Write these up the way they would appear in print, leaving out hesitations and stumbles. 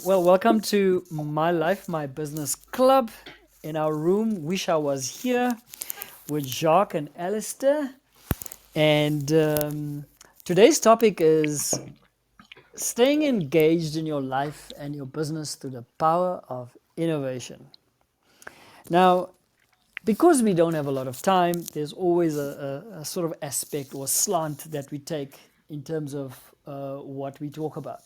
Well, welcome to My Life, My Business Club. In our room, wish I was here with Jacques and Alistaire. And today's topic is staying engaged in your life and your business through the power of innovation. Now, because we don't have a lot of time, there's always a sort of aspect or slant that we take in terms of what we talk about.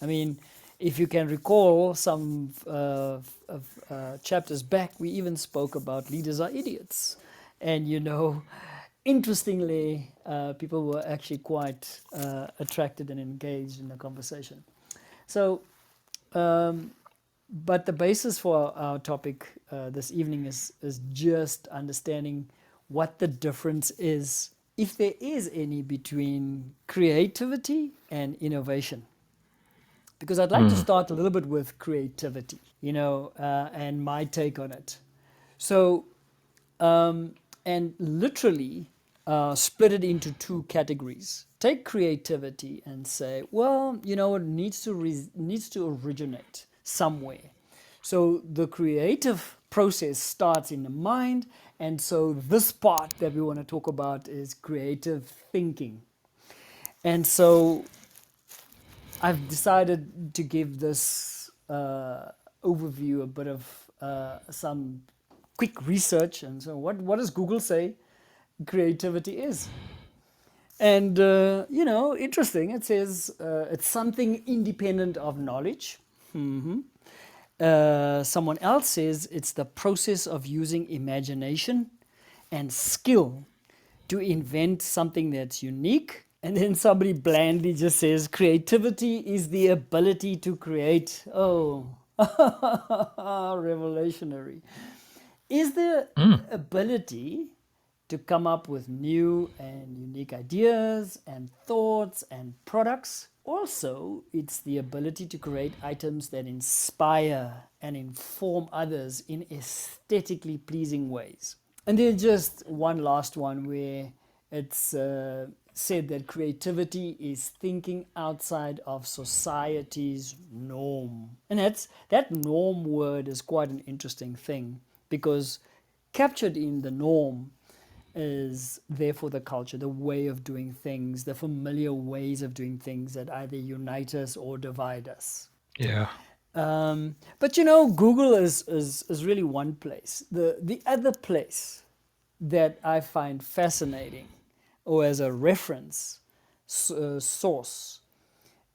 I mean, if you can recall some chapters back, we even spoke about leaders are idiots. And, interestingly, people were actually quite attracted and engaged in the conversation. So, but the basis for our topic this evening is just understanding what the difference is, if there is any, between creativity and innovation. Because I'd like to start a little bit with creativity, and my take on it. So, and literally split it into two categories. Take creativity and say, well, it needs to originate somewhere. So the creative process starts in the mind, and so this part that we want to talk about is creative thinking. And so I've decided to give this overview a bit of some quick research. And so what does Google say creativity is? And, interesting, it says it's something independent of knowledge. Someone else says it's the process of using imagination and skill to invent something that's unique. And then somebody blandly just says creativity is the ability to create. Oh, revolutionary. Is the ability to come up with new and unique ideas and thoughts and products. Also, it's the ability to create items that inspire and inform others in aesthetically pleasing ways. And then just one last one where it's said that creativity is thinking outside of society's norm. And that norm word is quite an interesting thing, because captured in the norm is therefore the culture, the way of doing things, the familiar ways of doing things that either unite us or divide us. Yeah. But Google is really one place. The other place that I find fascinating, or as a reference source,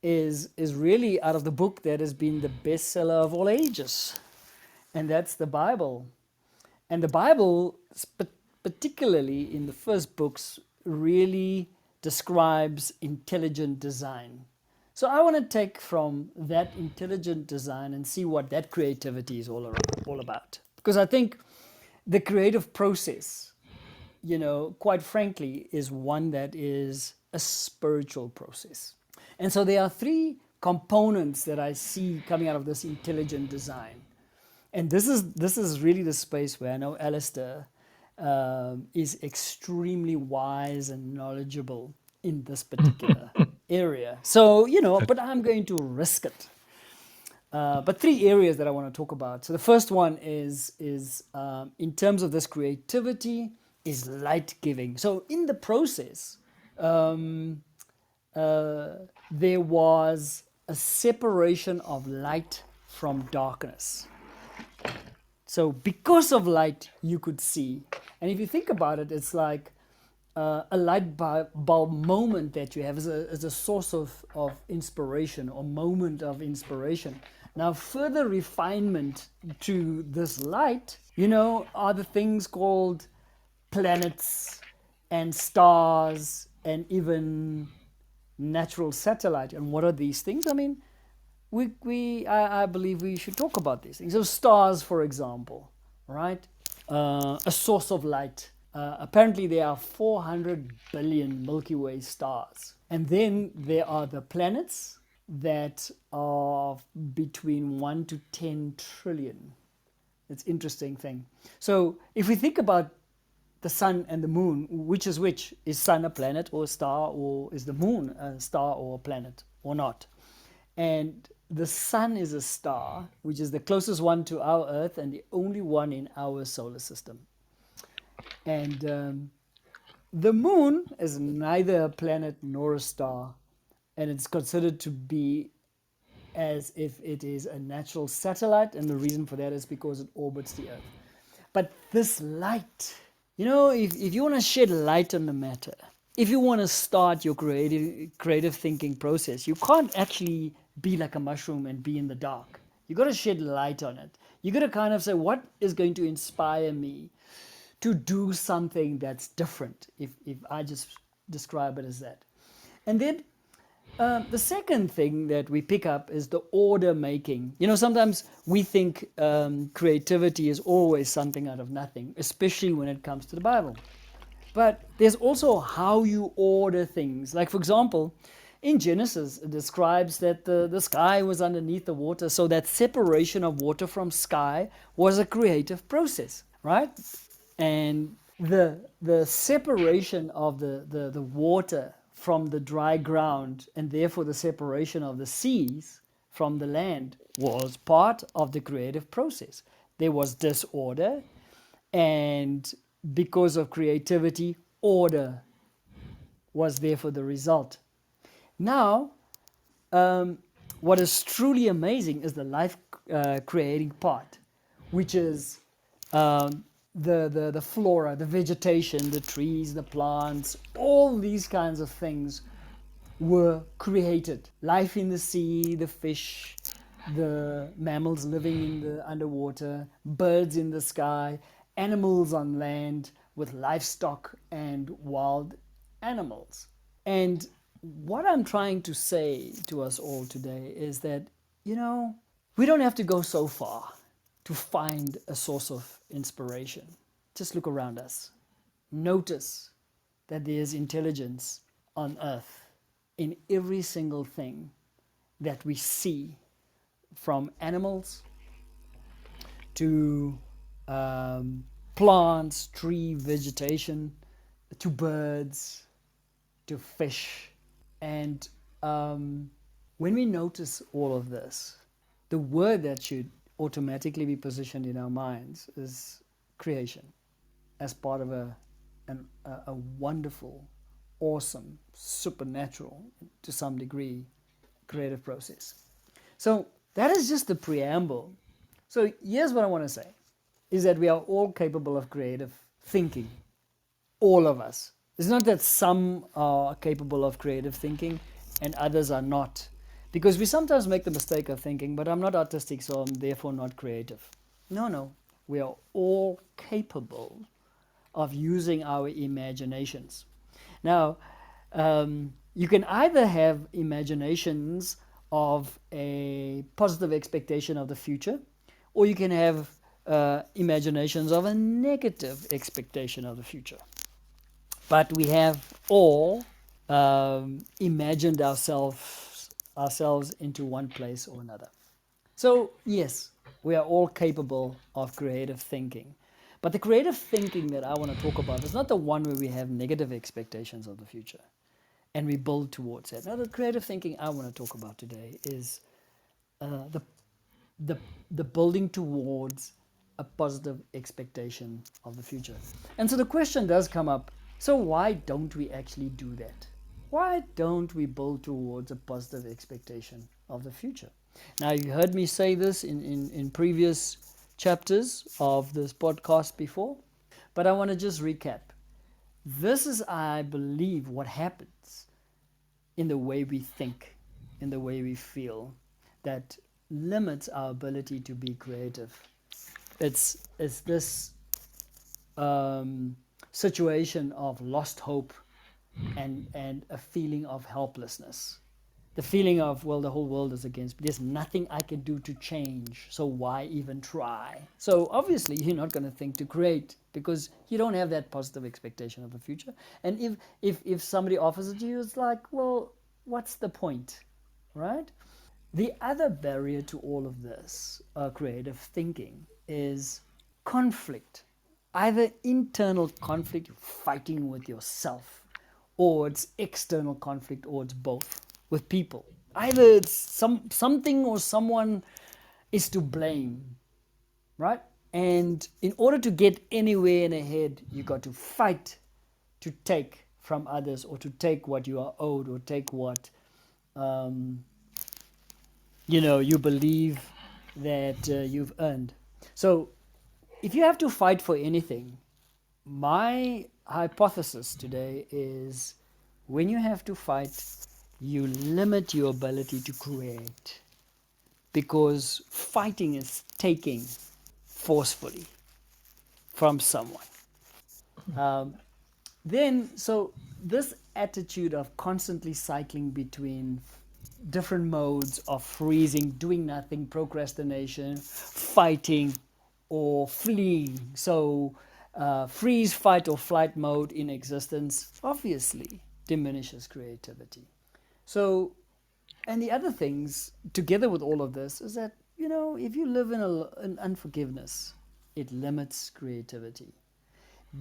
is really out of the book that has been the bestseller of all ages, and that's the Bible. And the Bible, particularly in the first books, really describes intelligent design. So I want to take from that intelligent design and see what that creativity is all about. Because I think the creative process, quite frankly, is one that is a spiritual process. And so there are three components that I see coming out of this intelligent design. And this is really the space where I know Alistaire is extremely wise and knowledgeable in this particular area. So, but I'm going to risk it. But three areas that I want to talk about. So the first one is in terms of this creativity, is light giving. So in the process, there was a separation of light from darkness. So because of light, you could see. And if you think about it, it's like a light bulb moment that you have as a source of inspiration or moment of inspiration. Now, further refinement to this light, are the things called planets and stars and even natural satellite. And what are these things? I mean, I believe we should talk about these things. So stars, for example, right? A source of light. Apparently there are 400 billion Milky Way stars. And then there are the planets that are between 1 to 10 trillion. It's an interesting thing. So if we think about the sun and the moon, which is which? Is sun a planet or a star, or is the moon a star or a planet or not? And the sun is a star, which is the closest one to our Earth and the only one in our solar system. And the moon is neither a planet nor a star, and it's considered to be as if it is a natural satellite, and the reason for that is because it orbits the Earth. But this light, if you want to shed light on the matter, if you want to start your creative thinking process, you can't actually be like a mushroom and be in the dark. You got to shed light on it. You got to kind of say, what is going to inspire me to do something that's different, if I just describe it as that. And then the second thing that we pick up is the order making. Sometimes we think creativity is always something out of nothing, especially when it comes to the Bible. But there's also how you order things. Like, for example, in Genesis, it describes that the sky was underneath the water, so that separation of water from sky was a creative process, right? And the separation of the water from the dry ground, and therefore the separation of the seas from the land, was part of the creative process. There was disorder, and because of creativity, order was therefore the result. Now, what is truly amazing is the life creating part, which is the flora, the vegetation, the trees, the plants, all these kinds of things were created. Life in the sea, the fish, the mammals living in the underwater, birds in the sky, animals on land, with livestock and wild animals. And what I'm trying to say to us all today is that, we don't have to go so far to find a source of inspiration. Just look around us. Notice that there's intelligence on earth in every single thing that we see, from animals to plants, tree, vegetation, to birds, to fish. And when we notice all of this, the word that should automatically be positioned in our minds is creation, as part of a wonderful, awesome, supernatural, to some degree, creative process. So that is just the preamble. So here's what I want to say, is that we are all capable of creative thinking. All of us. It's not that some are capable of creative thinking and others are not. Because we sometimes make the mistake of thinking, but I'm not artistic, so I'm therefore not creative. No. We are all capable of using our imaginations. Now, you can either have imaginations of a positive expectation of the future, or you can have imaginations of a negative expectation of the future. But we have all imagined ourselves into one place or another. So yes, we are all capable of creative thinking. But the creative thinking that I want to talk about is not the one where we have negative expectations of the future and we build towards that. Now, the creative thinking I want to talk about today is the building towards a positive expectation of the future. And so the question does come up, so why don't we actually do that? Why don't we build towards a positive expectation of the future? Now, you heard me say this in previous chapters of this podcast before, but I want to just recap. This is, I believe, what happens in the way we think, in the way we feel, that limits our ability to be creative. It's this situation of lost hope and a feeling of helplessness. The feeling of, well, the whole world is against me. There's nothing I can do to change, so why even try? So obviously you're not going to think to create, because you don't have that positive expectation of the future. And if somebody offers it to you, it's like, well, what's the point, right? The other barrier to all of this creative thinking is conflict. either internal conflict, fighting with yourself, or it's external conflict, or it's both with people. Either it's something or someone is to blame, right? And in order to get anywhere and ahead, you got to fight to take from others, or to take what you are owed, or take what um, you believe that you've earned. So if you have to fight for anything, my hypothesis today is when you have to fight, you limit your ability to create, because fighting is taking forcefully from someone. Um, so this attitude of constantly cycling between different modes of freezing, doing nothing, procrastination, fighting, or fleeing. So freeze, fight, or flight mode in existence obviously diminishes creativity. So, and the other things together with all of this is that, if you live in unforgiveness, it limits creativity.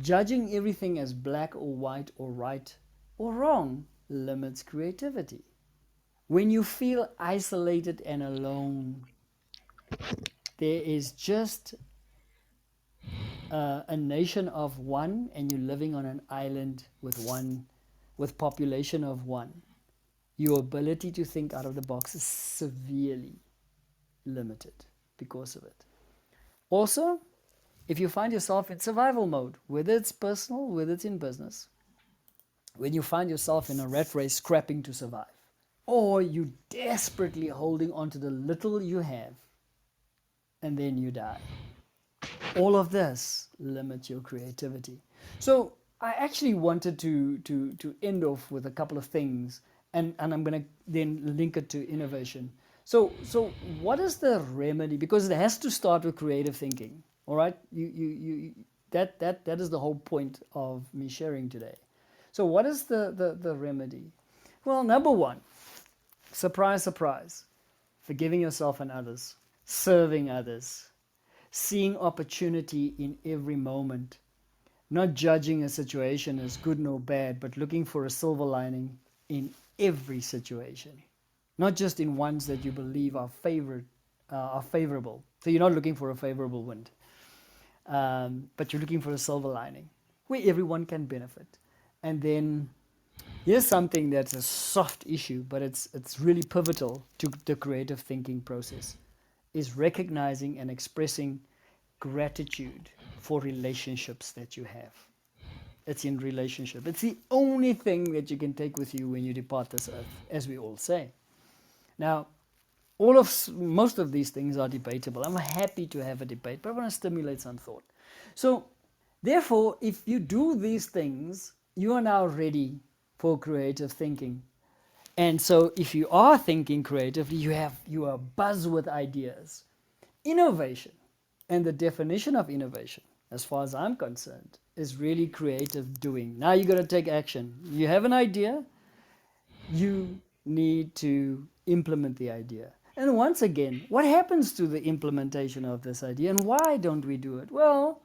Judging everything as black or white or right or wrong limits creativity. When you feel isolated and alone, there is just a nation of one, and you're living on an island with population of one. Your ability to think out of the box is severely limited because of it. Also, if you find yourself in survival mode, whether it's personal, whether it's in business, when you find yourself in a rat race scrapping to survive, or you desperately holding on to the little you have, and then you die. All of this limits your creativity. So I actually wanted to end off with a couple of things, and I'm going to then link it to innovation. So what is the remedy? Because it has to start with creative thinking. All right, that is the whole point of me sharing today. So what is the remedy? Well, number one, surprise, surprise, forgiving yourself and others, serving others, seeing opportunity in every moment, not judging a situation as good nor bad, but looking for a silver lining in every situation, not just in ones that you believe are favorable. So you're not looking for a favorable wind, but you're looking for a silver lining where everyone can benefit. And then here's something that's a soft issue, but it's really pivotal to the creative thinking process, is recognizing and expressing gratitude for relationships that you have. It's in relationship. It's the only thing that you can take with you when you depart this earth, as we all say. Now, most of these things are debatable. I'm happy to have a debate, but I want to stimulate some thought. So, therefore, if you do these things, you are now ready for creative thinking. And so if you are thinking creatively, you are buzz with ideas. Innovation, and the definition of innovation, as far as I'm concerned, is really creative doing. Now you got to take action. You have an idea, you need to implement the idea. And once again, what happens to the implementation of this idea, and why don't we do it? Well,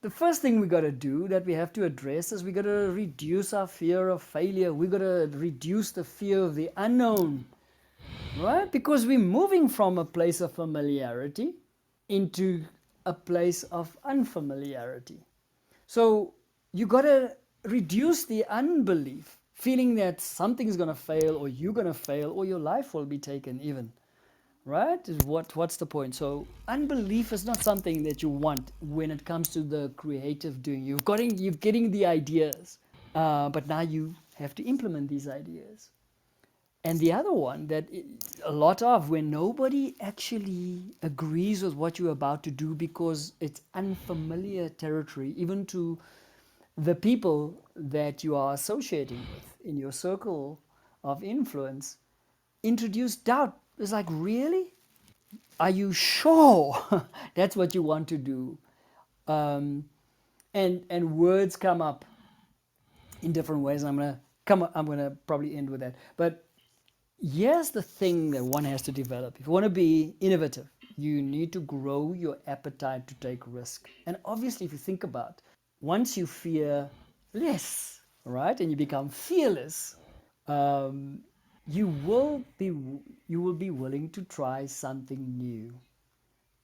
the first thing we got to do, that we have to address, is we got to reduce our fear of failure. We got to reduce the fear of the unknown, right? Because we're moving from a place of familiarity into a place of unfamiliarity. So you got to reduce the unbelief, feeling that something's going to fail, or you're going to fail, or your life will be taken even. Right? What's the point? So unbelief is not something that you want when it comes to the creative doing. You're getting the ideas, but now you have to implement these ideas. And the other one that a lot of, when nobody actually agrees with what you're about to do because it's unfamiliar territory, even to the people that you are associating with in your circle of influence, introduce doubt. It's like, really? Are you sure that's what you want to do? And words come up in different ways. I'm gonna probably end with that. But here's the thing that one has to develop. If you want to be innovative, You need to grow your appetite to take risk. And obviously, if you think about, once you fear less, right, and you become fearless, um, you will be you will be willing to try something new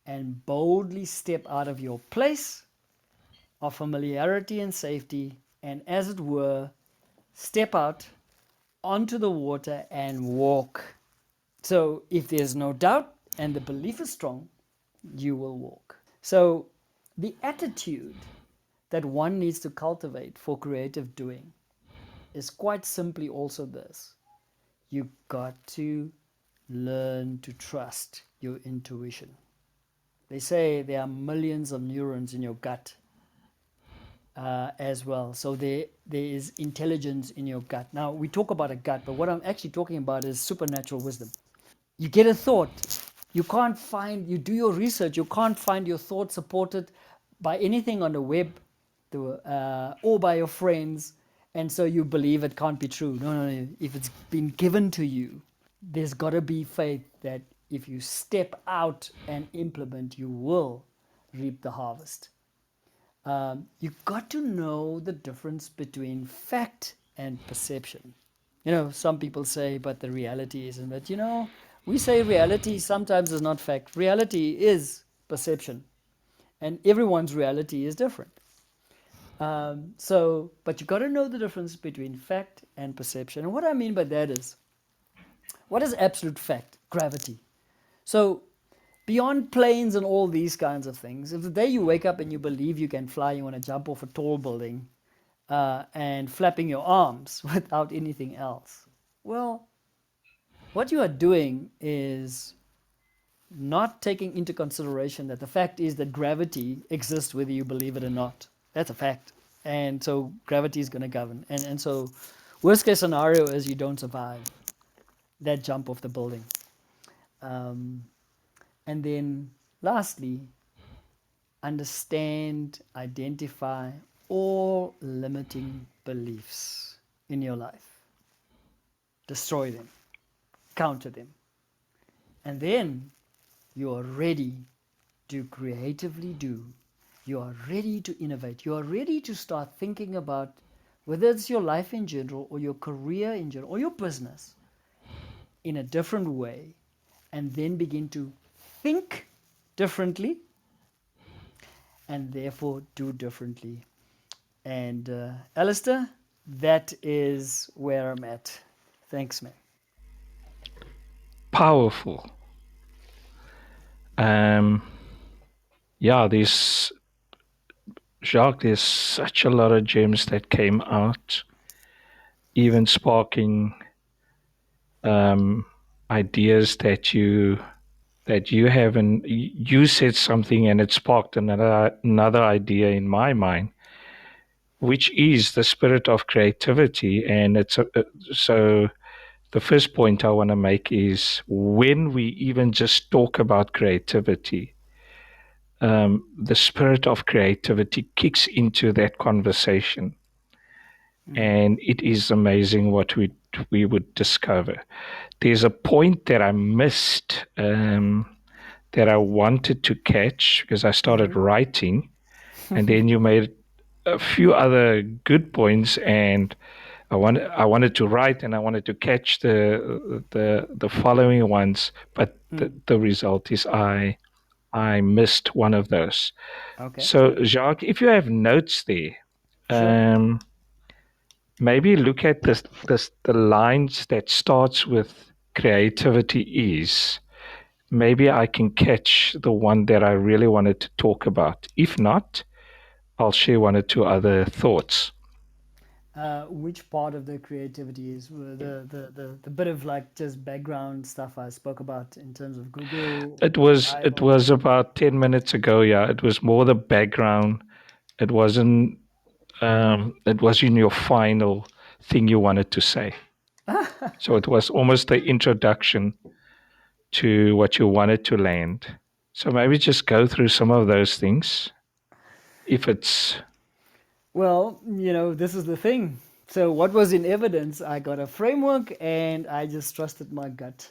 and boldly step out of your place of familiarity and safety, and as it were, step out onto the water and walk. So, if there's no doubt and the belief is strong, you will walk. So, the attitude that one needs to cultivate for creative doing is quite simply also this: you got to learn to trust your intuition. They say there are millions of neurons in your gut as well. So there is intelligence in your gut. Now we talk about a gut, but what I'm actually talking about is supernatural wisdom. You get a thought, you do your research, you can't find your thought supported by anything on the web or by your friends, and so you believe it can't be true. No, no, no. If it's been given to you, there's got to be faith that if you step out and implement, you will reap the harvest. You've got to know the difference between fact and perception. Some people say, but the reality isn't. But we say reality sometimes is not fact. Reality is perception, and everyone's reality is different. But you got to know the difference between fact and perception. And what I mean by that is, what is absolute fact? Gravity. So, beyond planes and all these kinds of things, if the day you wake up and you believe you can fly, you want to jump off a tall building and flapping your arms without anything else, well, what you are doing is not taking into consideration that the fact is that gravity exists whether you believe it or not. That's a fact. And so gravity is going to govern. And so worst case scenario is you don't survive that jump off the building. And then lastly, understand, identify all limiting beliefs in your life. Destroy them, counter them. And then you are ready to creatively do. You are ready to innovate. You are ready to start thinking about whether it's your life in general or your career in general or your business in a different way, and then begin to think differently and therefore do differently. And Alistair, that is where I'm at. Thanks, man. Powerful. Yeah, Jacques, there's such a lot of gems that came out, even sparking ideas that you have, and you said something and it sparked another idea in my mind, which is the spirit of creativity. And so the first point I want to make is, when we even just talk about creativity, the spirit of creativity kicks into that conversation. And it is amazing what we would discover. There's a point that I missed, that I wanted to catch because I started writing, and then you made a few other good points, and I wanted to write and I wanted to catch the following ones, but the result is I missed one of those. Okay. So Jacques, if you have notes there, Sure. maybe look at the lines that starts with creativity is. Maybe I can catch the one that I really wanted to talk about. If not, I'll share one or two other thoughts. Which part of the creativity is the bit of like just background stuff I spoke about in terms of Google AI It or was about 10 minutes ago. Yeah, it was more the background. It wasn't. It wasn't your final thing you wanted to say. So it was almost the introduction to what you wanted to land. So maybe just go through some of those things. If it's well, this is the thing. So what was in evidence? I got a framework and I just trusted my gut.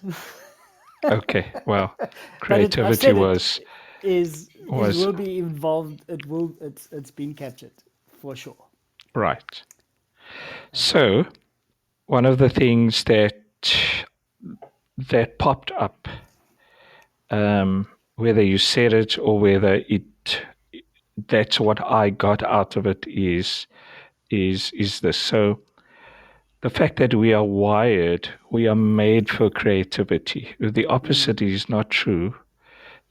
Okay, well, But I've creativity said it is was will be involved. It's been captured for sure. right. So one of the things that popped up, whether you said it or whether it that's what I got out of it is this. So the fact that we are wired, we are made for creativity. The opposite is not true.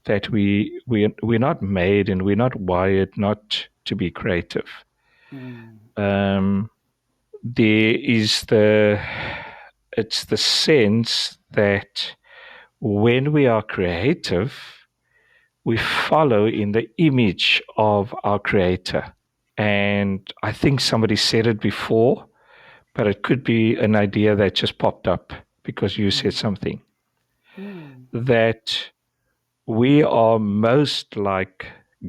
That we're not made and we're not wired not to be creative. Mm, Um, there is it's the sense that when we are creative, we follow in the image of our creator. And I think somebody said it before, but it could be an idea that just popped up because you said something mm, that we are most like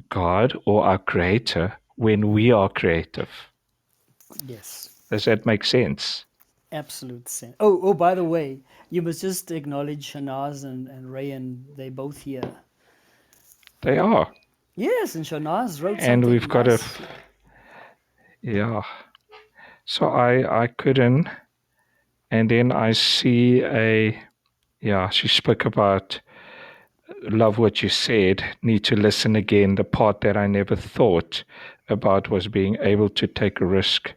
God or our creator when we are creative. yes, Does that make sense? absolute sense. Oh, by the way, you must just acknowledge Shanaz and Rayan. They both here. They are. Yes, and Shanaz wrote And something we've got a, nice. yeah. So I couldn't. And then I see yeah, she spoke about love what you said, need to listen again. The part that I never thought about was being able to take a risk.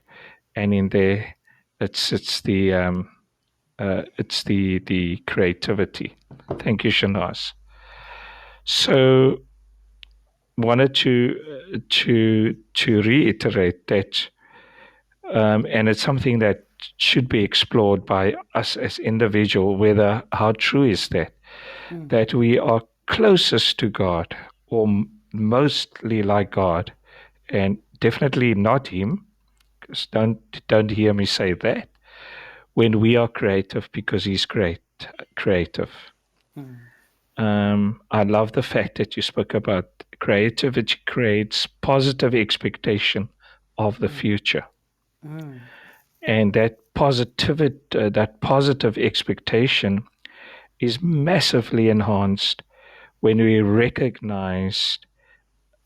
And in there, it's the creativity. Thank you, Shanaz. So wanted to reiterate that, and it's something that should be explored by us as individual. Whether how true is that we are closest to God or mostly like God, and definitely not Him. Because don't hear me say that when we are creative because He's creative. I love the fact that you spoke about creativity creates positive expectation of the future, and that positive expectation is massively enhanced when we recognize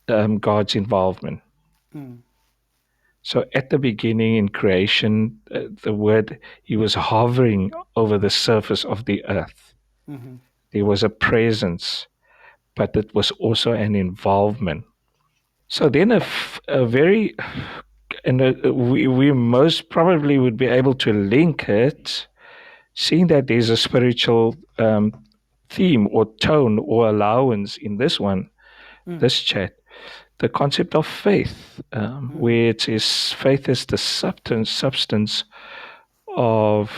God's involvement. So at the beginning in creation, the word He was hovering over the surface of the earth. There was a presence, but it was also an involvement. So then a very, and we most probably would be able to link it, seeing that there's a spiritual theme or tone or allowance in this chat, the concept of faith, where it is faith is the substance of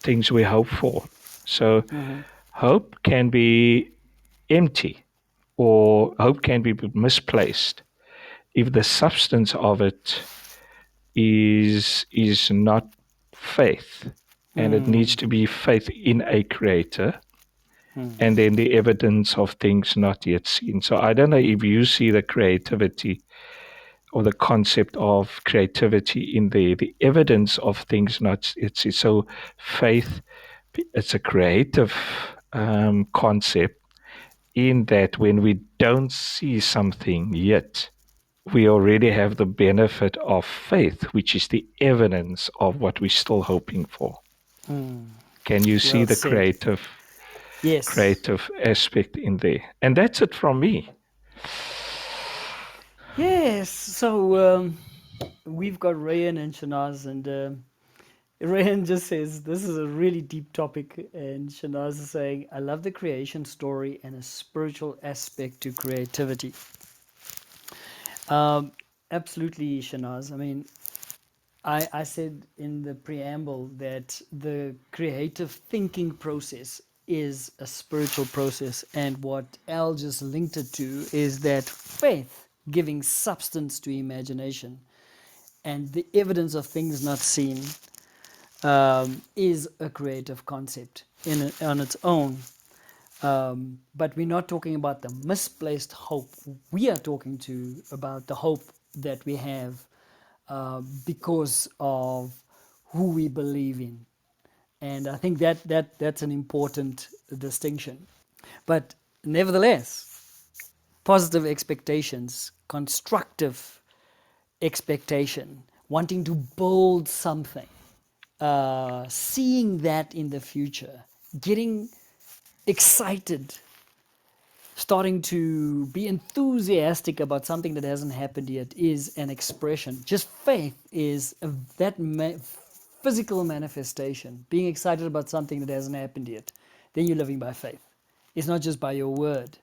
things we hope for. So hope can be empty or hope can be misplaced if the substance of it is not faith, and it needs to be faith in a creator, and then the evidence of things not yet seen. So I don't know if you see the creativity or the concept of creativity in the evidence of things not yet seen. So faith, it's a creative concept in that when we don't see something yet, we already have the benefit of faith, which is the evidence of what we're still hoping for. Can you see Well the said. Yes. creative aspect in there? And that's it from me. Yes. So we've got Rayan and Shanaz, and Rayan just says this is a really deep topic, and Shanaz is saying, "I love the creation story and a spiritual aspect to creativity." Absolutely, Shanaz. I mean, I said in the preamble that the creative thinking process is a spiritual process, and what Al just linked it to is that faith giving substance to imagination and the evidence of things not seen is a creative concept on its own. But we're not talking about the misplaced hope. We are talking about the hope that we have because of who we believe in. And I think that's an important distinction. But nevertheless, positive expectations, constructive expectation, wanting to build something, seeing that in the future, getting excited, starting to be enthusiastic about something that hasn't happened yet is an expression. Just faith is that physical manifestation, being excited about something that hasn't happened yet. Then you're living by faith. It's not just by your word,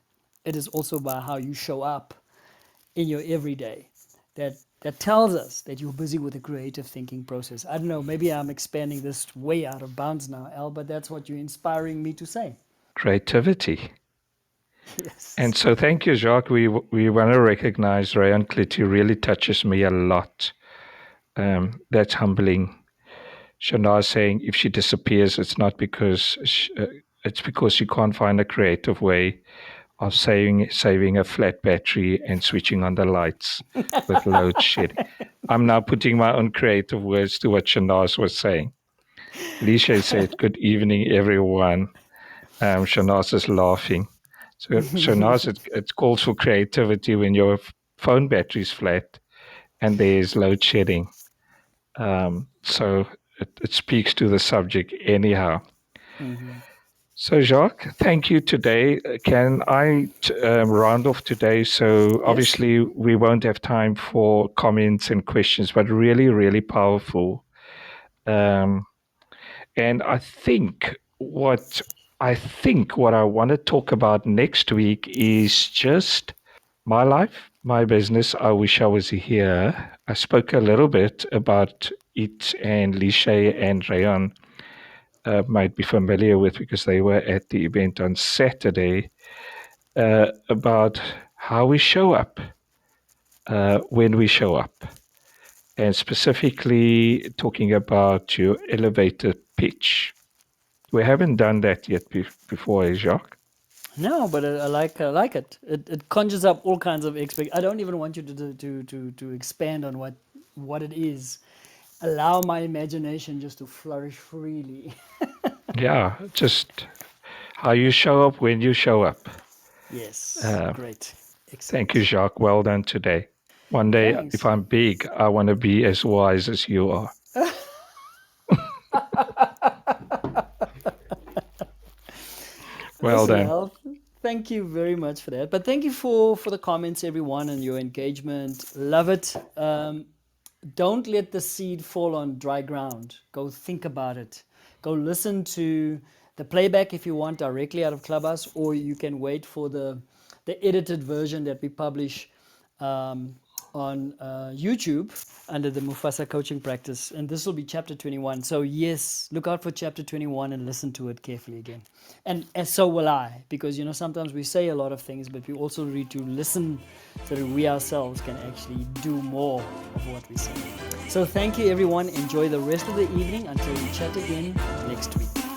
it is also by how you show up in your everyday. That tells us that you're busy with the creative thinking process. I don't know, maybe I'm expanding this way out of bounds now, Al, but that's what you're inspiring me to say. Creativity. Yes. And so thank you, Jacques. We want to recognize Rayan Kliti really touches me a lot. That's humbling. Shana saying if she disappears, it's not because it's because she can't find a creative way of saving a flat battery and switching on the lights with load shedding. I'm now putting my own creative words to what Shanaz was saying. Lisha said, "Good evening, everyone." Shanaz is laughing. So Shanaz, it calls for creativity when your phone battery's flat and there's load shedding. So it speaks to the subject anyhow. Mm-hmm. So Jacques, thank you today. Can I round off today? So Yes. obviously we won't have time for comments and questions, but really, really powerful. And I think what I want to talk about next week is just my life, my business. I wish I was here. I spoke a little bit about it, and Lishay and Rayon might be familiar with because they were at the event on Saturday, about how we show up when we show up, and specifically talking about your elevator pitch. We haven't done that yet before, Jacques. No, but I like it. It conjures up all kinds of expect. I don't even want you to expand on what it is. Allow my imagination just to flourish freely. Yeah, just how you show up when you show up. Yes, great, Thank you, excellent. Jacques. Well done today. One day, if Thanks. I'm big, I want to be as wise as you are. Well Listen, done. Al, thank you very much for that. But thank you for the comments, everyone, and your engagement. Love it. Don't let the seed fall on dry ground. Go think about it. Go listen to the playback if you want directly out of Clubhouse, or you can wait for the edited version that we publish on YouTube under the Mufasa coaching practice. And this will be chapter 21. So, yes, look out for chapter 21 and listen to it carefully again. And so will I, because, sometimes we say a lot of things, but we also need to listen so that we ourselves can actually do more of what we say. So, thank you, everyone. Enjoy the rest of the evening until we chat again next week.